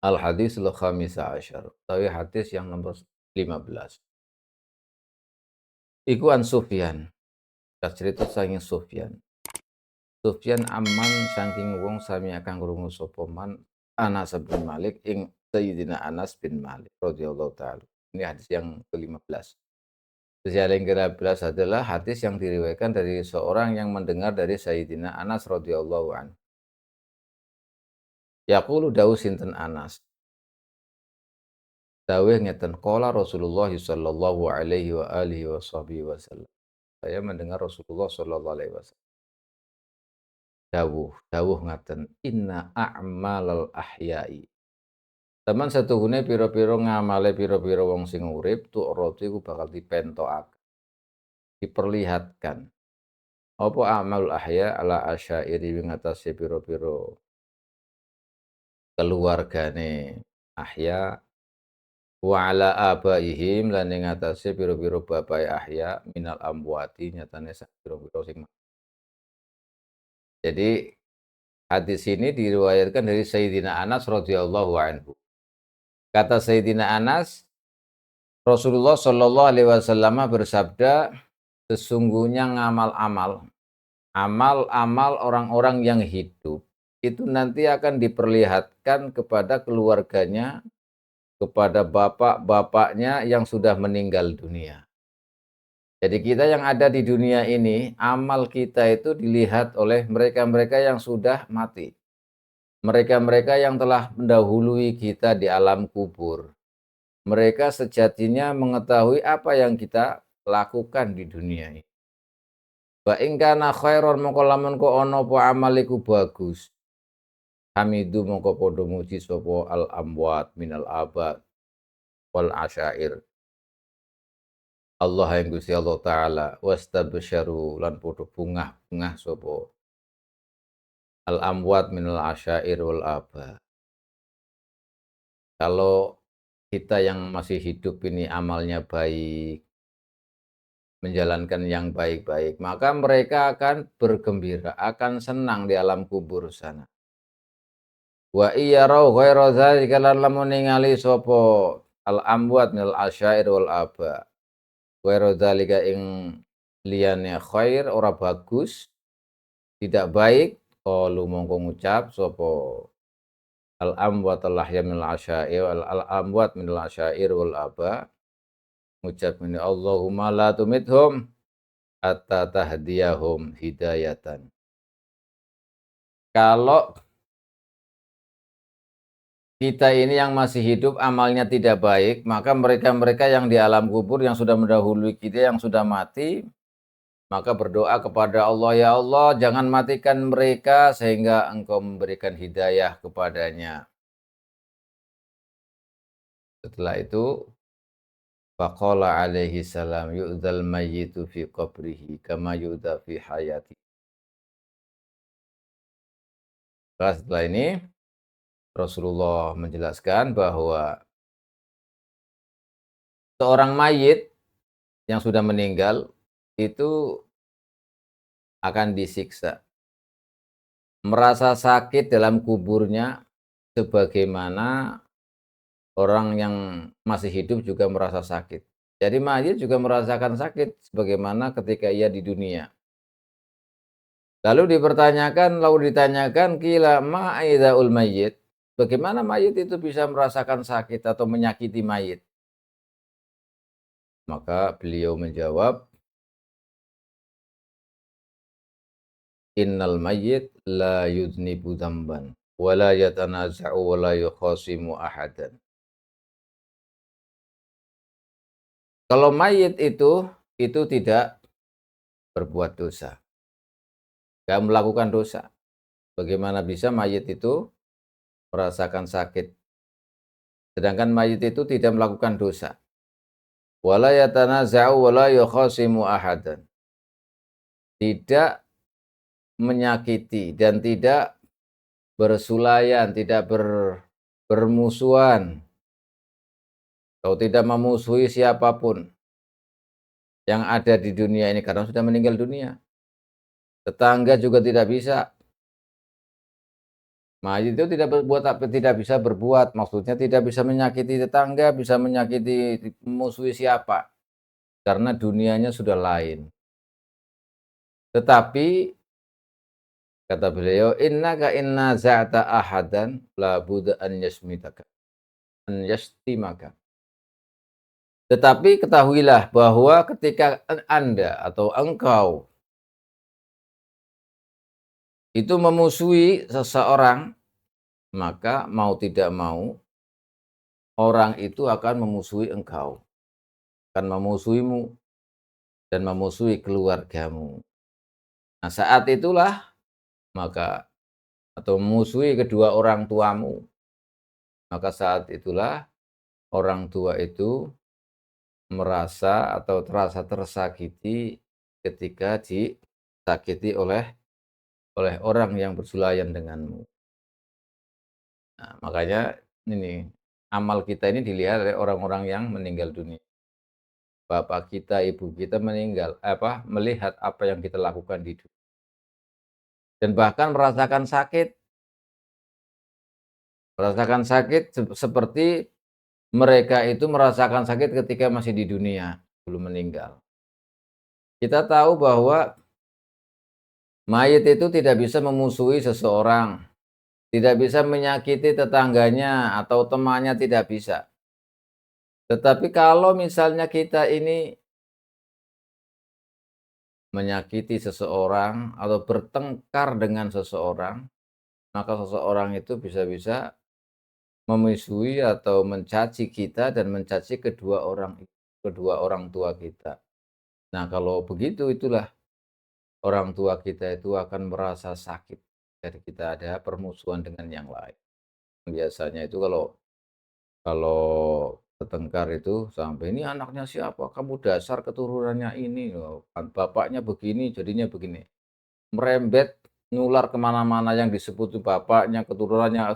Al-Hadisul Khamisa Asyar, utawi hadis yang nomor 15. Iku an Sufyan, cerita saking Sufyan. Sufyan aman saking wong sami akan krungu sapa man Anas bin Malik ing Sayyidina Anas bin Malik radhiyallahu taala. Ini hadis yang ke-15. Hadis yang ke-15 adalah hadis yang diriwayatkan dari seorang yang mendengar dari Sayyidina Anas radhiyallahu anhu. Yaqulu dawu sinten Anas. Dawuh ngeten qala Rasulullah sallallahu alaihi wa alihi wasallam. Saya mendengar Rasulullah sallallahu alaihi wasallam dawuh ngaten, "Inna a'malal ahya'i." Teman setuhune pira-pira ngamale pira-pira wong sing urip tu'ratu iku bakal dipentokaken, diperlihatkan. Apa amalul ahya ala asyairi ing atase pira-pira keluargane ahya wa ala abaihim lan ing atase pira-pira bapae ahya minal amwati nyatane sak pira-pira sing. Jadi hadis ini diriwayatkan dari Sayyidina Anas radhiyallahu anhu. Kata Sayyidina Anas, Rasulullah shallallahu alaihi wasallam bersabda, sesungguhnya amal-amal orang-orang yang hidup itu nanti akan diperlihatkan kepada keluarganya, kepada bapak-bapaknya yang sudah meninggal dunia. Jadi kita yang ada di dunia ini, amal kita itu dilihat oleh mereka-mereka yang sudah mati. Mereka-mereka yang telah mendahului kita di alam kubur. Mereka sejatinya mengetahui apa yang kita lakukan di dunia ini. Wa in kana khairon mongko lamun ko ana apa amal iku bagus. Hamidu mongko padha muji sapa al amwat minal aba wal asyair. Allah yang Gusti Allah taala wastabsyaru lan padha bungah-bungah sapa al amwat minal asyair wal aba. Kalau kita yang masih hidup ini amalnya baik, menjalankan yang baik-baik, maka mereka akan bergembira, akan senang di alam kubur sana. Wa iyarau ghaira dzalika lan lamun ningali sapa al amwat minal asyair wal aba. Ghaira dzalika ing liyane khair ora bagus, tidak baik, qalu mongko ngucap sapa al amwat al ahya minal asyair al amwat minal asyair wal aba. Ngucap ini Allahumma la tumithum hatta tahdiyahum hidayatan. Kalau kita ini yang masih hidup amalnya tidak baik, maka mereka-mereka yang di alam kubur yang sudah mendahului kita yang sudah mati, maka berdoa kepada Allah, ya Allah jangan matikan mereka sehingga Engkau memberikan hidayah kepadanya. Setelah itu faqala alaihi salam yu'dzal mayyitu fi qabrihi kama yu'dza fi hayati. Setelah ini Rasulullah menjelaskan bahwa seorang mayit yang sudah meninggal itu akan disiksa. Merasa sakit dalam kuburnya sebagaimana orang yang masih hidup juga merasa sakit. Jadi mayit juga merasakan sakit sebagaimana ketika ia di dunia. Lalu ditanyakan qila ma aidaul mayyit. Bagaimana mayit itu bisa merasakan sakit atau menyakiti mayit? Maka beliau menjawab, innal mayyit la yudnibu dzamban wa la yatanaza'u wa la yukhasimu ahadan. Kalau mayit itu tidak berbuat dosa, enggak melakukan dosa. Bagaimana bisa mayit itu merasakan sakit? Sedangkan mayit itu tidak melakukan dosa. Wala yatanaza'u wa la yukhasimu ahadan. Tidak menyakiti dan tidak bersulayan, tidak bermusuhan atau tidak memusuhi siapapun yang ada di dunia ini karena sudah meninggal dunia. Tetangga juga tidak bisa, Mayit itu tidak berbuat apa, tidak bisa berbuat, maksudnya tidak bisa menyakiti tetangga, bisa menyakiti musuhi siapa, karena dunianya sudah lain. Tetapi kata beliau, "Innaka in naza'ta ahadan la budda an yashtimaka." Tetapi ketahuilah bahwa ketika Anda atau engkau itu memusuhi seseorang, maka mau tidak mau orang itu akan memusuhi engkau, akan memusuhimu dan memusuhi keluargamu. Nah, saat itulah maka atau memusuhi kedua orang tuamu, maka saat itulah orang tua itu merasa atau terasa tersakiti ketika disakiti oleh orang yang bersulayan denganmu. Nah, makanya ini, amal kita ini dilihat oleh orang-orang yang meninggal dunia. Bapak kita, ibu kita meninggal, melihat apa yang kita lakukan di dunia dan bahkan merasakan sakit seperti mereka itu merasakan sakit ketika masih di dunia, belum meninggal. Kita tahu bahwa mayit itu tidak bisa memusuhi seseorang, tidak bisa menyakiti tetangganya atau temannya, tidak bisa. Tetapi kalau misalnya kita ini menyakiti seseorang atau bertengkar dengan seseorang, maka seseorang itu bisa-bisa memusuhi atau mencaci kita dan mencaci kedua orang tua kita. Nah, kalau begitu itulah orang tua kita itu akan merasa sakit dari kita ada permusuhan dengan yang lain. Biasanya itu kalau kalau bertengkar itu sampai, "Ini anaknya siapa? Kamu dasar keturunannya ini, loh, kan bapaknya begini, jadinya begini." Merembet, nular kemana mana yang disebut bapaknya, keturunannya,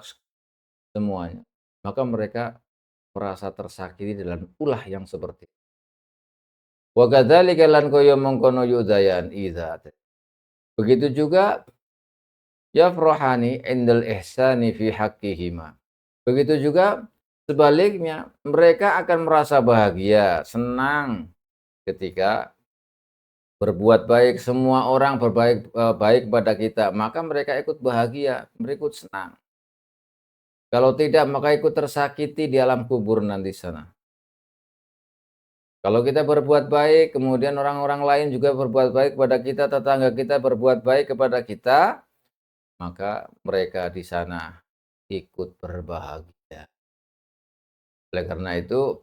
semuanya. Maka mereka merasa tersakiti dalam ulah yang seperti itu. Wa kadzalika lan kaya mengkono yudayan idza. Begitu juga yafrahani indal ihsani fi haqqihima. Begitu juga sebaliknya, mereka akan merasa bahagia, senang ketika berbuat baik, semua orang baik kepada kita, maka mereka ikut bahagia, mereka ikut senang. Kalau tidak, maka ikut tersakiti di alam kubur nanti sana. Kalau kita berbuat baik, kemudian orang-orang lain juga berbuat baik kepada kita, tetangga kita berbuat baik kepada kita, maka mereka di sana ikut berbahagia. Oleh karena itu,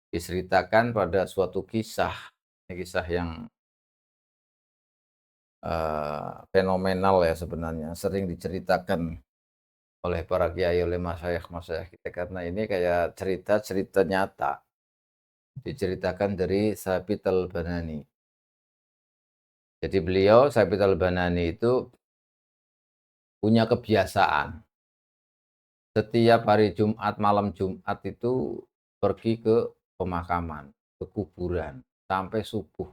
diceritakan pada suatu kisah, ini kisah yang fenomenal ya sebenarnya, sering diceritakan oleh para kiai, oleh masyayikh-masyayikh kita, karena ini kayak cerita-cerita nyata, diceritakan dari Sabit Al-Banani. Jadi beliau, Sabit Al-Banani itu punya kebiasaan, setiap hari Jumat, malam Jumat itu pergi ke pemakaman, ke kuburan, sampai subuh.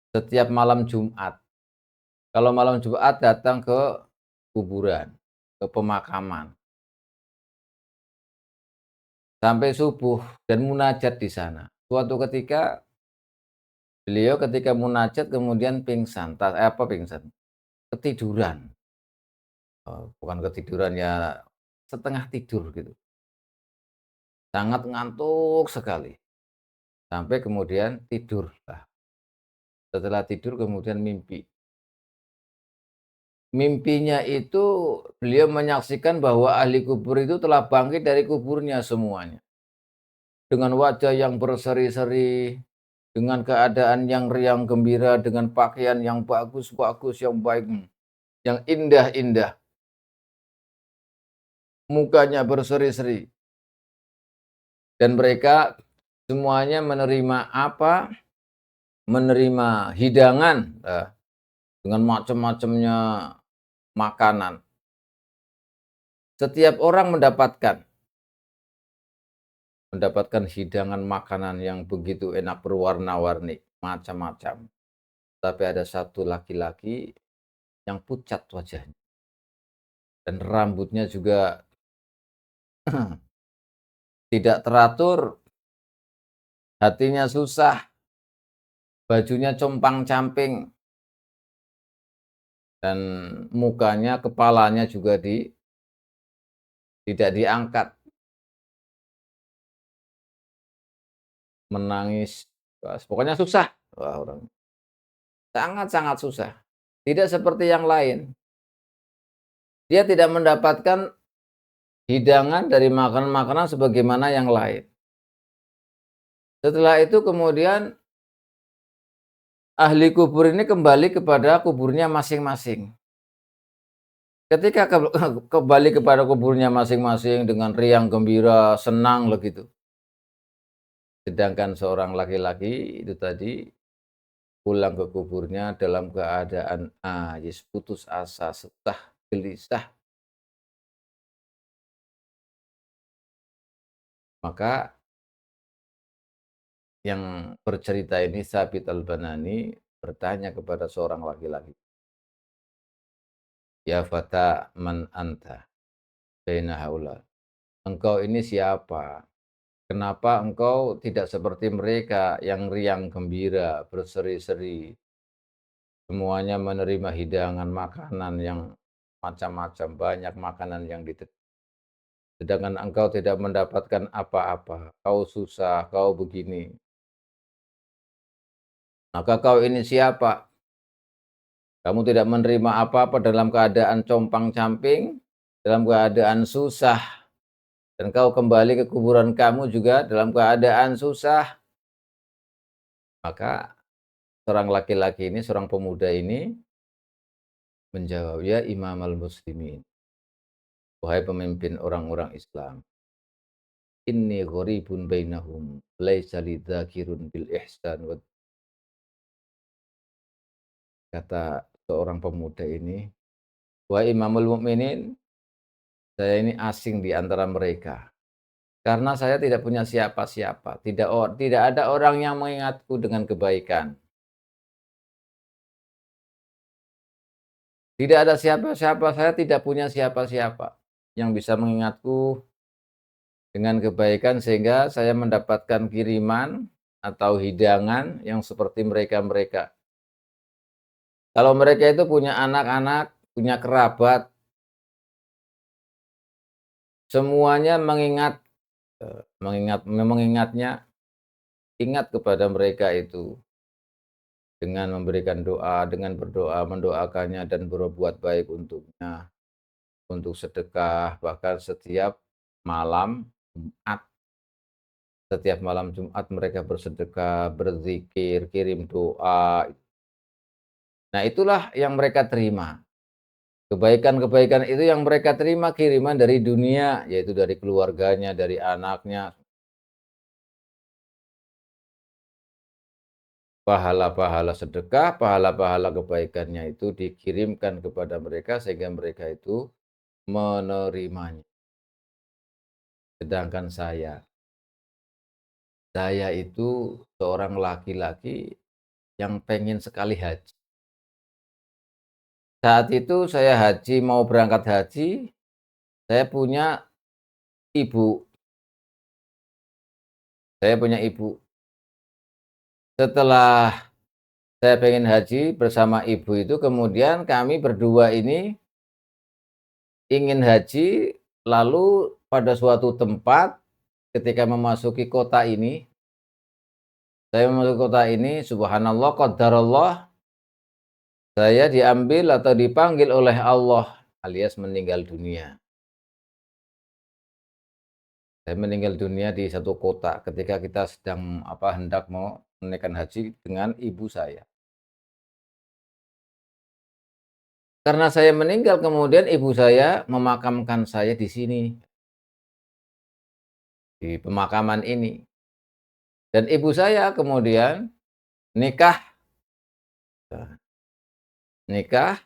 Setiap malam Jumat. Kalau malam Jumat datang ke kuburan, ke pemakaman, sampai subuh dan munajat di sana. Suatu ketika beliau ketika munajat kemudian pingsan, pingsan, ketiduran. Bukan ketiduran ya, setengah tidur gitu. Sangat ngantuk sekali. Sampai kemudian tidur. Nah, setelah tidur kemudian mimpi. Mimpinya itu beliau menyaksikan bahwa ahli kubur itu telah bangkit dari kuburnya semuanya. Dengan wajah yang berseri-seri, dengan keadaan yang riang gembira, dengan pakaian yang bagus-bagus, yang baik, yang indah-indah. Mukanya berseri-seri. Dan mereka semuanya menerima apa? Menerima hidangan dengan macam-macamnya makanan. Setiap orang mendapatkan hidangan makanan yang begitu enak, berwarna-warni, macam-macam. Tapi ada satu laki-laki yang pucat wajahnya. dan rambutnya juga tidak teratur, hatinya susah, bajunya compang-camping, dan mukanya, kepalanya juga tidak diangkat, menangis, pokoknya susah. Wah, orang sangat-sangat susah. Tidak seperti yang lain. Dia tidak mendapatkan hidangan dari makanan-makanan sebagaimana yang lain. Setelah itu kemudian ahli kubur ini kembali kepada kuburnya masing-masing. Ketika kembali kepada kuburnya masing-masing dengan riang gembira, senang begitu. Sedangkan seorang laki-laki itu tadi pulang ke kuburnya dalam keadaan ajis, putus asa, setah, gelisah. Maka yang bercerita ini Sabit Al-Banani bertanya kepada seorang laki-laki, "Ya fata man anta baina haula?" Engkau ini siapa? Kenapa engkau tidak seperti mereka yang riang gembira, berseri-seri, semuanya menerima hidangan makanan yang macam-macam, banyak makanan yang sedangkan engkau tidak mendapatkan apa-apa, kau susah, kau begini. Maka kau ini siapa? Kamu tidak menerima apa-apa dalam keadaan compang-camping, dalam keadaan susah, dan kau kembali ke kuburan kamu juga dalam keadaan susah. Maka seorang laki-laki ini, seorang pemuda ini menjawab, "Ya Imam al-Muslimin, wahai pemimpin orang-orang Islam, inni gharibun bainahum, laisa li dzakirun bil ihsan wa." Kata seorang pemuda ini, "Wahai Imamul Mukminin, saya ini asing di antara mereka. Karena saya tidak punya siapa-siapa, tidak ada orang yang mengingatku dengan kebaikan. Tidak ada siapa-siapa, saya tidak punya siapa-siapa yang bisa mengingatku dengan kebaikan sehingga saya mendapatkan kiriman atau hidangan yang seperti mereka-mereka. Kalau mereka itu punya anak-anak, punya kerabat, semuanya mengingatnya, ingat kepada mereka itu dengan memberikan doa, dengan berdoa, mendoakannya dan berbuat baik untuknya, untuk sedekah, bahkan Jumat, setiap malam Jumat mereka bersedekah, berzikir, kirim doa. Nah, itulah yang mereka terima. Kebaikan-kebaikan itu yang mereka terima kiriman dari dunia, yaitu dari keluarganya, dari anaknya. Pahala-pahala sedekah, pahala-pahala kebaikannya itu dikirimkan kepada mereka sehingga mereka itu menerimanya. Sedangkan saya itu seorang laki-laki yang pengen sekali haji. Saat itu saya haji, mau berangkat haji, saya punya ibu. Saya punya ibu. Setelah saya pengen haji bersama ibu itu, kemudian kami berdua ini ingin haji, lalu pada suatu tempat ketika memasuki kota ini, saya memasuki kota ini, subhanallah, qadarullah, saya diambil atau dipanggil oleh Allah alias meninggal dunia. Saya meninggal dunia di satu kota ketika kita sedang hendak mau menunaikan haji dengan ibu saya. Karena saya meninggal kemudian ibu saya memakamkan saya di sini, di pemakaman ini. Dan ibu saya kemudian nikah, nikah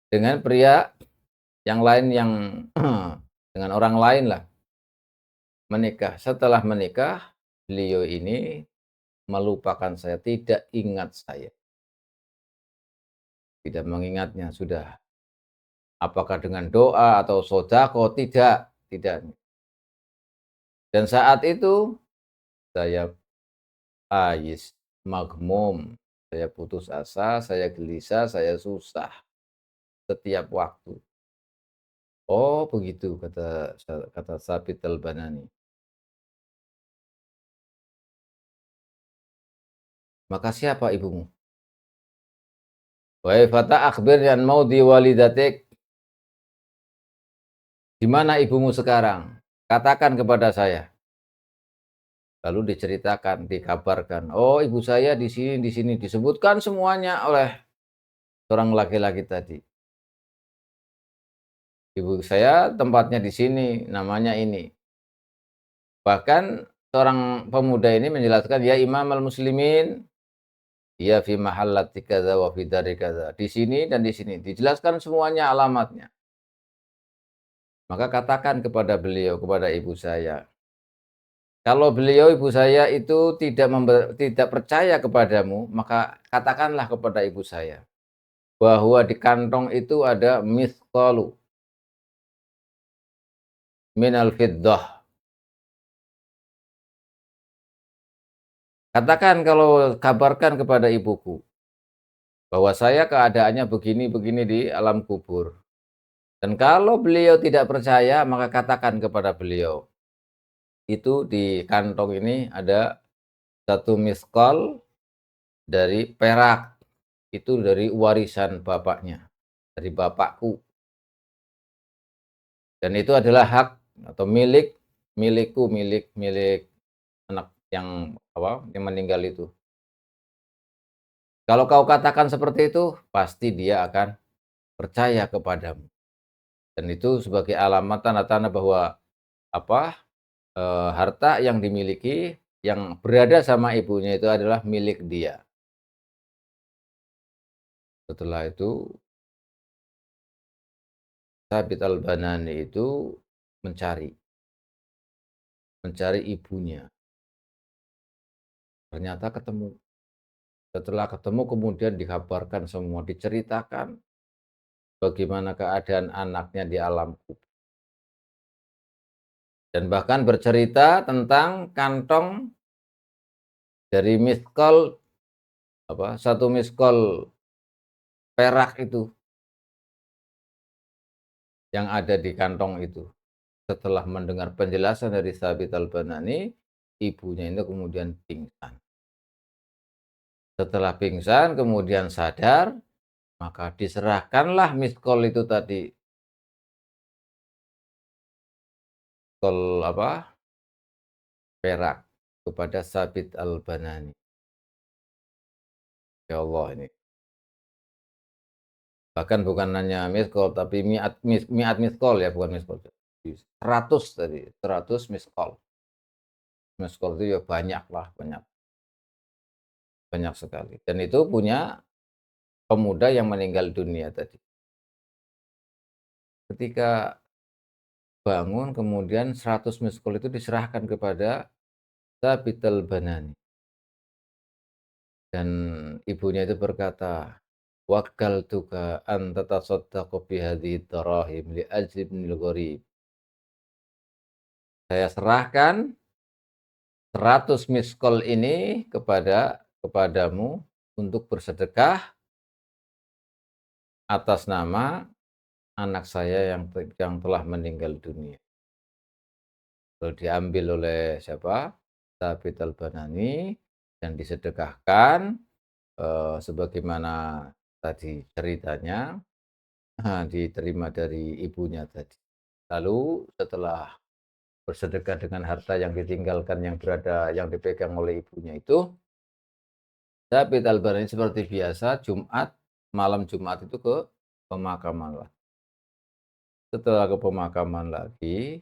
dengan pria yang lain yang dengan orang lain lah, menikah. Setelah menikah, beliau ini melupakan saya, tidak ingat saya, tidak mengingatnya sudah. Apakah dengan doa atau sodako? Tidak, tidak. Dan saat itu saya ayis, magmum, saya putus asa, saya gelisah, saya susah setiap waktu. Oh begitu kata Sabit Al-Banani. Maka siapa ibumu? Wahai fata akhbirni an maudi walidatik. Di mana ibumu sekarang? Katakan kepada saya. Lalu diceritakan, dikabarkan. Oh ibu saya di sini, di sini. Disebutkan semuanya oleh seorang laki-laki tadi. Ibu saya tempatnya di sini, namanya ini. Bahkan seorang pemuda ini menjelaskan, ya Imam al-Muslimin, ya fi mahallati kadza wa fi dari kadza. Di sini dan di sini. Dijelaskan semuanya alamatnya. Maka katakan kepada beliau, kepada ibu saya. Kalau beliau ibu saya itu tidak percaya kepadamu, maka katakanlah kepada ibu saya bahwa di kantong itu ada misqalu minal fiddah. Katakan kalau kabarkan kepada ibuku bahwa saya keadaannya begini-begini di alam kubur. Dan kalau beliau tidak percaya, maka katakan kepada beliau, itu di kantong ini ada satu misqal dari perak, itu dari warisan bapaknya, dari bapakku. Dan itu adalah hak atau milikku, milik anak yang yang meninggal itu. Kalau kau katakan seperti itu, pasti dia akan percaya kepadamu. Dan itu sebagai alamat tanda-tanda bahwa apa harta yang dimiliki yang berada sama ibunya itu adalah milik dia. Setelah itu Thabit Al-Banani itu mencari mencari ibunya. Ternyata ketemu. Setelah ketemu kemudian dikabarkan semua, diceritakan bagaimana keadaan anaknya di alam kubur. Dan bahkan bercerita tentang kantong dari miskol satu miskol perak itu yang ada di kantong itu. Setelah mendengar penjelasan dari Thabit Al-Banani, ibunya itu kemudian pingsan. Setelah pingsan kemudian sadar, maka diserahkanlah miskol itu tadi. Miskol perak kepada Thabit Al-Banani. Ya Allah ini. Bahkan bukan hanya miskol, tapi mi'at miskol ya, bukan miskol. 100 tadi, 100 miskol. Miskol itu ya banyak lah, banyak. Banyak sekali. Dan itu punya pemuda yang meninggal dunia tadi. Ketika bangun kemudian 100 miskol itu diserahkan kepada Thabit Al-Banani. Dan ibunya itu berkata, "Wakkaltuka an tatasaddaqu bi hadhihi darahim li ajli ibnil gharib." Saya serahkan 100 miskol ini kepadamu untuk bersedekah atas nama anak saya yang telah meninggal dunia. Lalu diambil oleh siapa? Thabit Al-Banani dan disedekahkan sebagaimana tadi ceritanya diterima dari ibunya tadi. Lalu setelah bersedekah dengan harta yang ditinggalkan yang dipegang oleh ibunya itu, Thabit Al-Banani seperti biasa malam Jumat itu ke pemakaman lah. Setelah ke pemakaman lagi,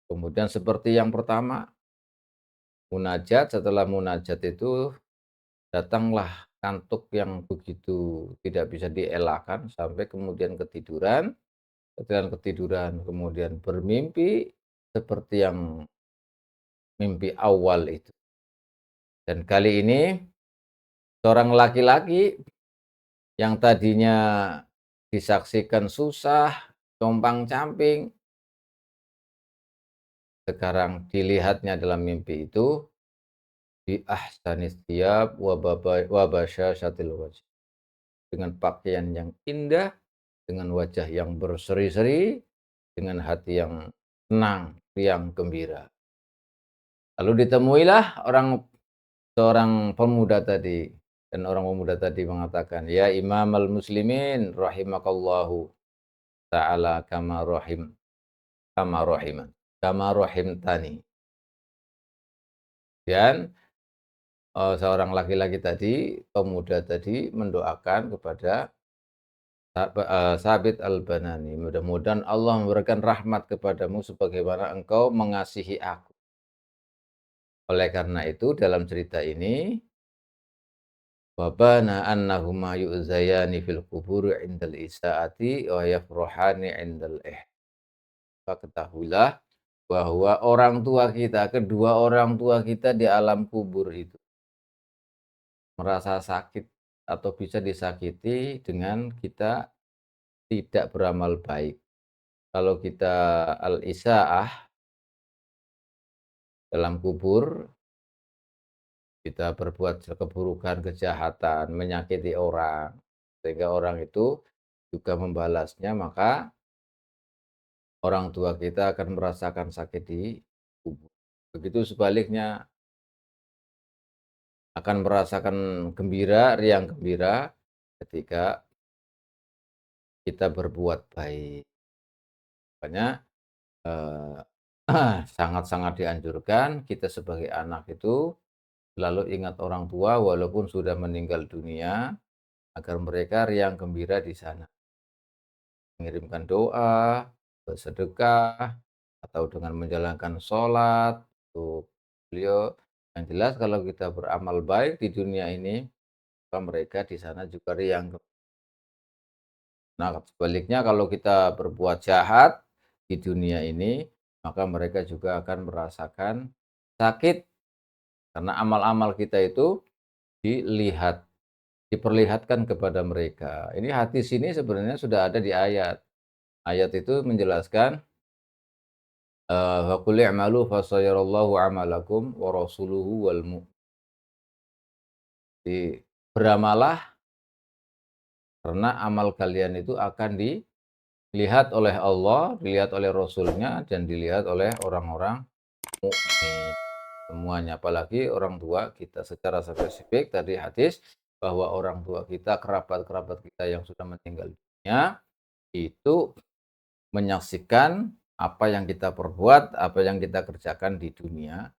kemudian seperti yang pertama, munajat. Setelah munajat itu datanglah kantuk yang begitu tidak bisa dielakkan sampai kemudian ketiduran. Ketika ketiduran kemudian bermimpi seperti yang mimpi awal itu. Dan kali ini seorang laki-laki yang tadinya disaksikan susah, compang-camping, sekarang dilihatnya dalam mimpi itu bi ahsanis thiyab wa basyashatil wajh. Dengan pakaian yang indah, dengan wajah yang berseri-seri, dengan hati yang tenang, riang gembira. Lalu ditemuilah seorang pemuda tadi, dan orang pemuda tadi mengatakan, "Ya imamal muslimin rahimakallahu ta'ala kama rahiman kama rahimtani." Dan seorang laki-laki tadi, pemuda tadi mendoakan kepada Sabit Al-Banani, "Mudah-mudahan Allah memberikan rahmat kepadamu sebagaimana engkau mengasihi aku." Oleh karena itu dalam cerita ini, wa bana annahuma yu'zayani fil qubur indal isaati wa yafrahani indal maka ketahuilah bahwa kedua orang tua kita di alam kubur itu merasa sakit atau bisa disakiti dengan kita tidak beramal baik. Kalau kita al-isaah dalam kubur, kita berbuat keburukan, kejahatan, menyakiti orang, sehingga orang itu juga membalasnya, maka orang tua kita akan merasakan sakit di kubur. Begitu sebaliknya, akan merasakan gembira, riang gembira ketika kita berbuat baik. Makanya eh, sangat-sangat dianjurkan kita sebagai anak itu selalu ingat orang tua walaupun sudah meninggal dunia, agar mereka riang gembira di sana. Mengirimkan doa, bersedekah, atau dengan menjalankan sholat untuk beliau. Yang jelas kalau kita beramal baik di dunia ini, maka mereka di sana juga riang. Nah, sebaliknya kalau kita berbuat jahat di dunia ini, maka mereka juga akan merasakan sakit karena amal-amal kita itu dilihat, diperlihatkan kepada mereka. Ini hadis ini sebenarnya sudah ada di ayat. Ayat itu menjelaskan wa qul i'malu fasayarallahu 'amalakum wa rasuluhu wal beramalah karena amal kalian itu akan dilihat oleh Allah, dilihat oleh Rasulnya, dan dilihat oleh orang-orang mukmin semuanya. Apalagi orang tua kita secara spesifik tadi hadis bahwa orang tua kita, kerabat-kerabat kita yang sudah meninggal dunia itu menyaksikan apa yang kita perbuat, apa yang kita kerjakan di dunia